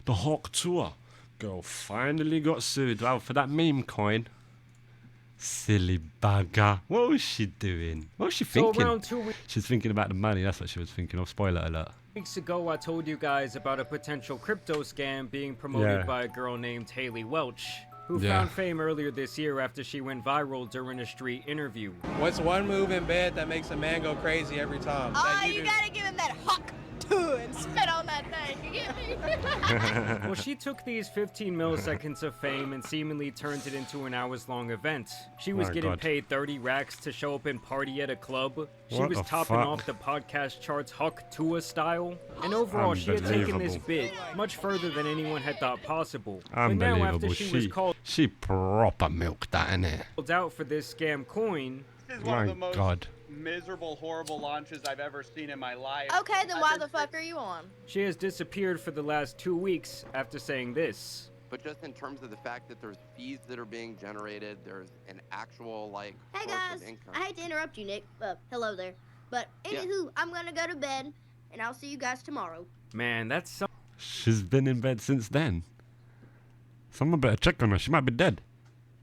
The Hawk Tuah girl finally got sued. Well, for that meme coin. Silly bugger. What was she doing? What was she thinking? So around 2 weeks. She's thinking about the money. That's what she was thinking of. Spoiler alert. Weeks ago, I told you guys about a potential crypto scam being promoted by a girl named Haley Welch, who found fame earlier this year after she went viral during a street interview. What's one move in bed that makes a man go crazy every time? Oh, you gotta give him that hawk Tuah and spit on that thing, you get me? Well, she took these 15 milliseconds of fame and seemingly turned it into an hours-long event. She was getting paid 30 racks to show up and party at a club. She was topping off the podcast charts Hawk Tuah style. And overall, she had taken this bit much further than anyone had thought possible. But now, after she was called proper milked that, innit? out for this scam coin, this is one of the most miserable, horrible launches I've ever seen in my life. Okay, then why the fuck are you on? She has disappeared for the last 2 weeks after saying this. But just in terms of the fact that there's fees that are being generated, there's an actual, like, hey source guys, of income. I hate to interrupt you, Nick. Hello there. But anywho, I'm gonna go to bed, and I'll see you guys tomorrow. Man, that's so... She's been in bed since then. Someone better check on her. She might be dead.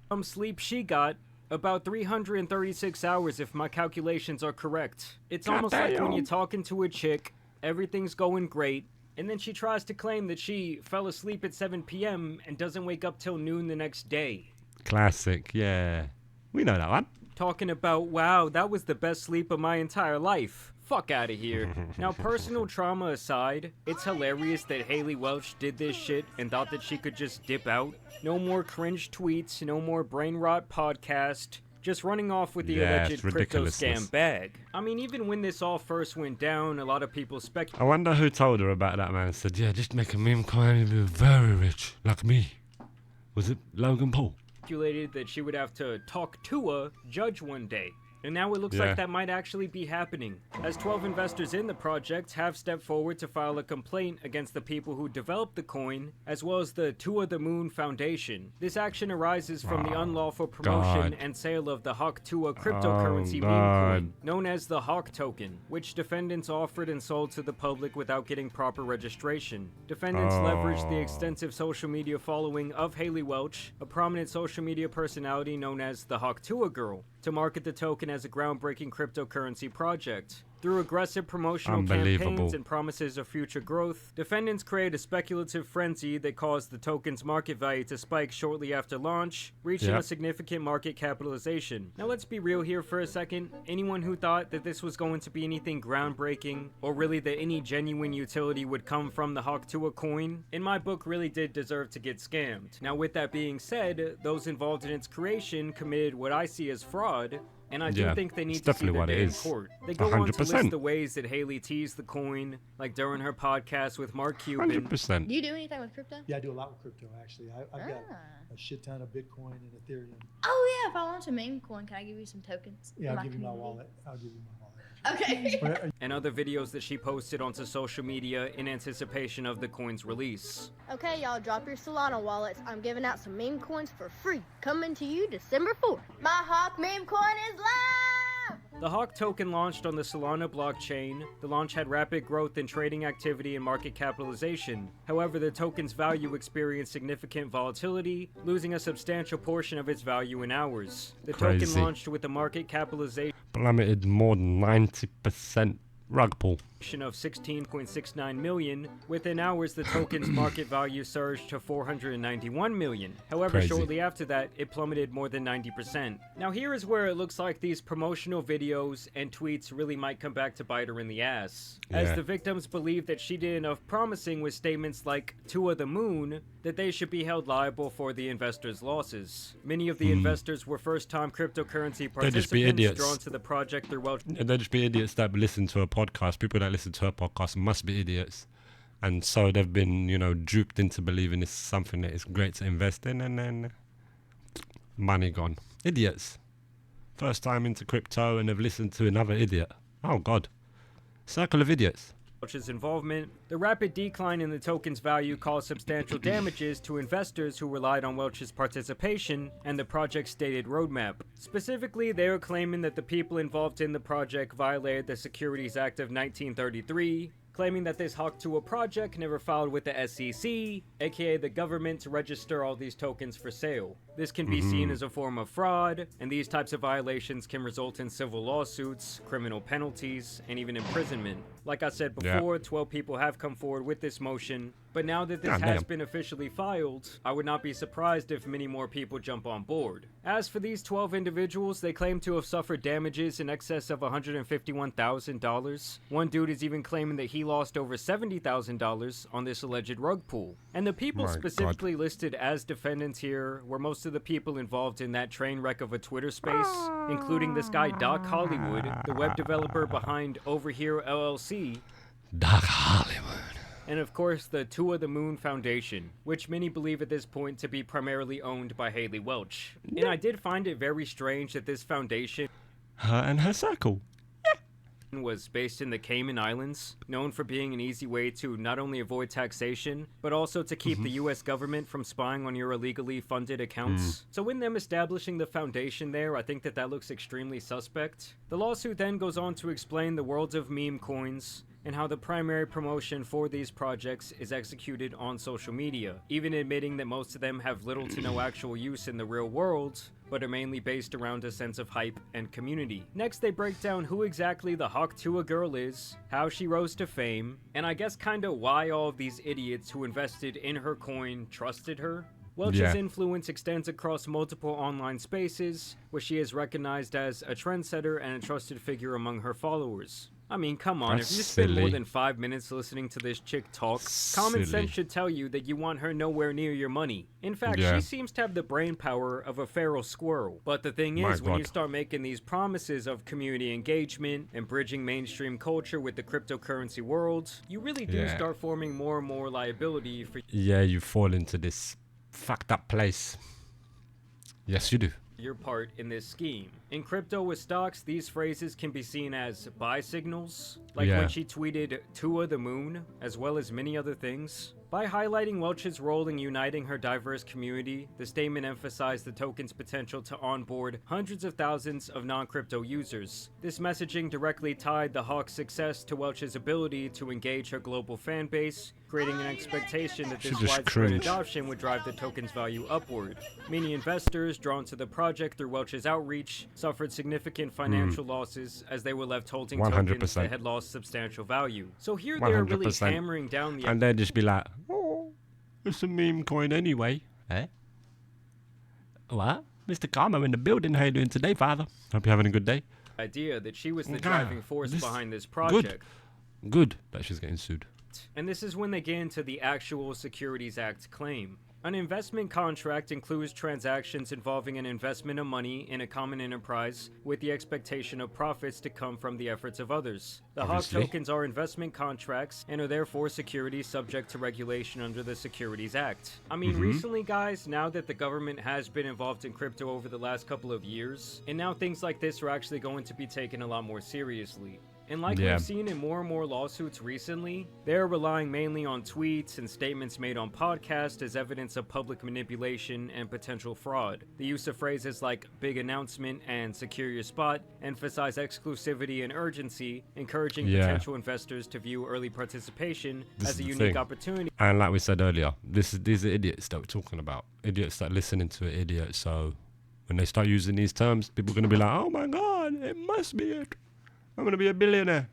Some sleep she got. About 336 hours if my calculations are correct. It's almost like when you're talking to a chick, everything's going great, and then she tries to claim that she fell asleep at 7 p.m. and doesn't wake up till noon the next day. Classic, yeah. We know that one. Talking about, wow, that was the best sleep of my entire life. Fuck out of here. Now, personal trauma aside, it's hilarious that Haley Welch did this shit and thought that she could just dip out. No more cringe tweets, no more brain rot podcast, just running off with the alleged crypto scam bag. I mean, even when this all first went down, a lot of people speculated. I wonder who told her about that, man. Said, yeah, just make a meme coin and be very rich, like me. Was it Logan Paul? Speculated that she would have to talk to a judge one day. And now it looks like that might actually be happening, as 12 investors in the project have stepped forward to file a complaint against the people who developed the coin, as well as the Tuah the Moon Foundation. This action arises from the unlawful promotion and sale of the Hawk Tuah cryptocurrency meme coin, known as the Hawk token, which defendants offered and sold to the public without getting proper registration. Defendants leveraged the extensive social media following of Haley Welch, a prominent social media personality known as the Hawk Tuah Girl, to market the token as a groundbreaking cryptocurrency project. Through aggressive promotional campaigns and promises of future growth, defendants create a speculative frenzy that caused the token's market value to spike shortly after launch, reaching a significant market capitalization. Now let's be real here for a second. Anyone who thought that this was going to be anything groundbreaking, or really that any genuine utility would come from the Hawk Tuah coin, in my book really did deserve to get scammed. Now with that being said, those involved in its creation committed what I see as fraud, and I do think they need to see their day in court. They go on to list the ways that Haley teased the coin, like during her podcast with Mark Cuban. 100%. Do you do anything with crypto? Yeah, I do a lot with crypto, actually. I've got a shit ton of Bitcoin and Ethereum. Oh, yeah, if I launch a meme coin, can I give you some tokens? Yeah, I'll give you my wallet. I'll give you my wallet. Okay. And other videos that she posted onto social media in anticipation of the coin's release. Okay, y'all, drop your Solana wallets. I'm giving out some meme coins for free. Coming to you December 4th. My Hawk meme coin is live! The Hawk token launched on the Solana blockchain. The launch had rapid growth in trading activity and market capitalization. However, the token's value experienced significant volatility, losing a substantial portion of its value in hours. The token launched with a market capitalization plummeted more than 90%. Rug pull. Of 16.69 million. Within hours, the token's market value surged to 491 million. However, shortly after that, it plummeted more than 90%. Now here is where it looks like these promotional videos and tweets really might come back to bite her in the ass, as the victims believe that she did enough promising with statements like Tuah the Moon that they should be held liable for the investors' losses. Many of the investors were first-time cryptocurrency participants drawn to the project through Welch. They'd just be idiots that listen to a podcast. People that listen to her podcast must be idiots. And so they've been, you know, duped into believing it's something that is great to invest in, and then money gone. Idiots. First time into crypto and they've listened to another idiot. Oh, God. Circle of idiots. Welch's involvement. The rapid decline in the token's value caused substantial damages to investors who relied on Welch's participation and the project's stated roadmap. Specifically, they are claiming that the people involved in the project violated the Securities Act of 1933, claiming that this Hawk Tuah project never filed with the SEC, aka the government, to register all these tokens for sale. This can be seen as a form of fraud, and these types of violations can result in civil lawsuits, criminal penalties, and even imprisonment. Like I said before, 12 people have come forward with this motion, but now that this has been officially filed, I would not be surprised if many more people jump on board. As for these 12 individuals, they claim to have suffered damages in excess of $151,000. One dude is even claiming that he lost over $70,000 on this alleged rug pull. And the people specifically listed as defendants here were most of the people involved in that train wreck of a Twitter space, including this guy Doc Hollywood, the web developer behind Over Here LLC. Doc Hollywood. And of course, the Tuah the Moon Foundation, which many believe at this point to be primarily owned by Haley Welch. And I did find it very strange that this foundation, her and her circle, was based in the Cayman Islands, known for being an easy way to not only avoid taxation, but also to keep the US government from spying on your illegally funded accounts. So in them establishing the foundation there, I think that looks extremely suspect. The lawsuit then goes on to explain the world of meme coins, and how the primary promotion for these projects is executed on social media, even admitting that most of them have little to no actual use in the real world, but are mainly based around a sense of hype and community. Next, they break down who exactly the Hawk Tuah girl is, how she rose to fame, and I guess kinda why all of these idiots who invested in her coin trusted her. Welch's influence extends across multiple online spaces, where she is recognized as a trendsetter and a trusted figure among her followers. I mean, come on, if you spend more than 5 minutes listening to this chick talk, common sense should tell you that you want her nowhere near your money. In fact, she seems to have the brain power of a feral squirrel. But the thing is, when you start making these promises of community engagement and bridging mainstream culture with the cryptocurrency world, you really do start forming more and more liability for you fall into this fucked up place. Yes, you do. Your part in this scheme. In crypto with stocks, these phrases can be seen as buy signals, like when she tweeted Tuah the Moon, as well as many other things. By highlighting Welch's role in uniting her diverse community, the statement emphasized the token's potential to onboard hundreds of thousands of non-crypto users. This messaging directly tied the Hawk's success to Welch's ability to engage her global fan base, creating an expectation that this widespread adoption would drive the token's value upward. Many investors, drawn to the project through Welch's outreach, suffered significant financial losses as they were left holding 100%. tokens that had lost substantial value. So here they're really hammering down the... And they'd just be like, oh, it's a meme coin anyway. Eh? What? Mr. Karma in the building. How you doing today, father? Hope you're having a good day. Idea that she was the driving force behind this project. Good that she's getting sued. And this is when they get into the actual Securities Act claim. An investment contract includes transactions involving an investment of money in a common enterprise with the expectation of profits to come from the efforts of others. The Hawk tokens are investment contracts and are therefore securities subject to regulation under the Securities Act. I mean, recently, guys, now that the government has been involved in crypto over the last couple of years, and now things like this are actually going to be taken a lot more seriously. And like we've seen in more and more lawsuits recently, they're relying mainly on tweets and statements made on podcasts as evidence of public manipulation and potential fraud. The use of phrases like big announcement and secure your spot emphasize exclusivity and urgency, encouraging potential investors to view early participation as a unique opportunity. And like we said earlier, these are idiots that we're talking about. Idiots that listening to an idiot. So when they start using these terms, people are going to be like, oh my God, it must be it. I'm going to be a billionaire.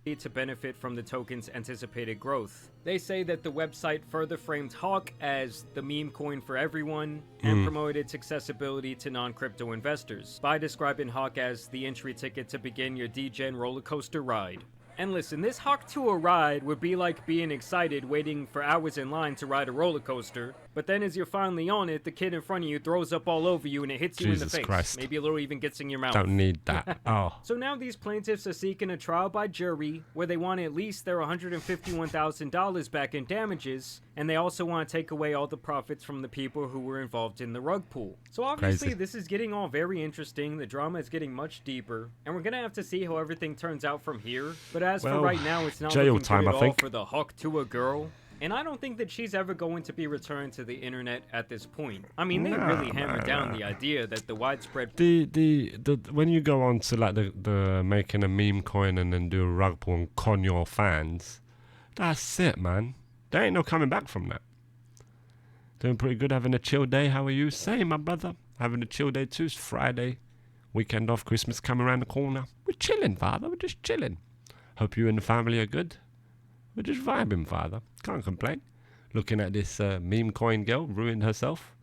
To benefit from the token's anticipated growth. They say that the website further framed Hawk as the meme coin for everyone and promoted its accessibility to non-crypto investors by describing Hawk as the entry ticket to begin your degen roller coaster ride. And listen, this Hawk Tuah ride would be like being excited waiting for hours in line to ride a roller coaster, but then as you're finally on it, the kid in front of you throws up all over you and it hits you in the face. Christ. Maybe a little even gets in your mouth. Don't need that. Oh. So now these plaintiffs are seeking a trial by jury where they want at least their $151,000 back in damages, and they also want to take away all the profits from the people who were involved in the rug pull. So obviously this is getting all very interesting, the drama is getting much deeper, and we're gonna have to see how everything turns out from here. But as for right now, it's not looking good at all for the Hawk Tuah girl. And I don't think that she's ever going to be returned to the internet at this point. I mean, they really hammered down the idea that the widespread... The when you go on to like the making a meme coin and then do a rug pull and con your fans, that's it, man. There ain't no coming back from that. Doing pretty good, having a chill day. How are you? Same, my brother. Having a chill day too. It's Friday. Weekend off, Christmas coming around the corner. We're chilling, father. We're just chilling. Hope you and the family are good. We're just vibing, father. Can't complain. Looking at this meme coin girl ruined herself.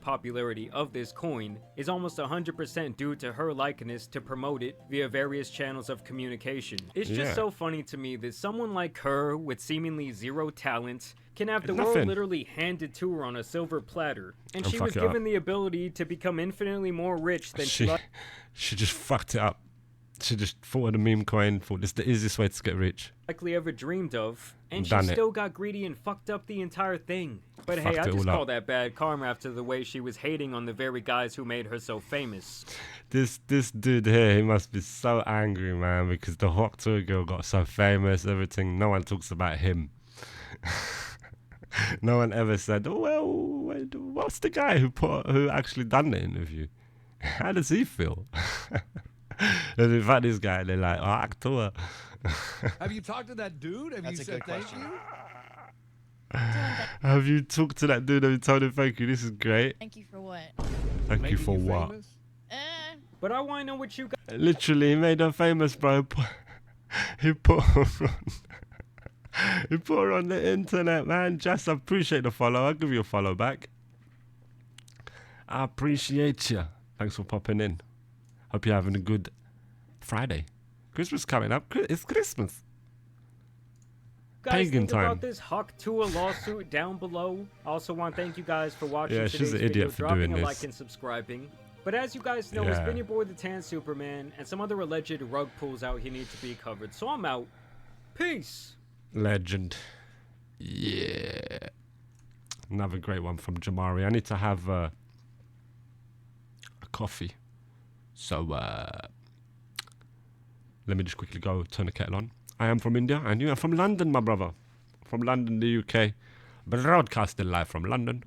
Popularity of this coin is almost 100% due to her likeness to promote it via various channels of communication. It's just so funny to me that someone like her with seemingly zero talent can have the world literally handed to her on a silver platter, and she was given the ability to become infinitely more rich than she just fucked it up. She just thought of the meme coin, thought this is the easiest way to get rich. Likely ever dreamed of, and she still got greedy and fucked up the entire thing. But hey, I just call that bad karma after the way she was hating on the very guys who made her so famous. This dude here, he must be so angry, man, because the hot Tuah girl got so famous, everything. No one talks about him. No one ever said, "Oh well, what's the guy who actually done the interview? How does he feel?" And in fact, this guy, they're like, "Oh, Tuah." Have you talked to that dude? Have you said thank you? Have you talked to that dude? Have you told him thank you? This is great. Thank you for what? Thank you for what? But I want to know what you got. Literally, he made her famous, bro. He put her on. He put her on the internet, man. Just appreciate the follow. I'll give you a follow back. I appreciate you. Thanks for popping in. Hope you're having a good Friday. Christmas coming up. It's Christmas. Guys, think about this Hawk Tuah lawsuit down below. I also want to thank you guys for watching today's video, dropping a like and subscribing. But as you guys know, it's been your boy the Tan Superman, and some other alleged rug pulls out here need to be covered. So I'm out. Peace. Legend. Yeah. Another great one from Jamari. I need to have a coffee. So let me just quickly go turn the kettle on. I am from India and you are from London, my brother. From London, the UK. Broadcasting live from London.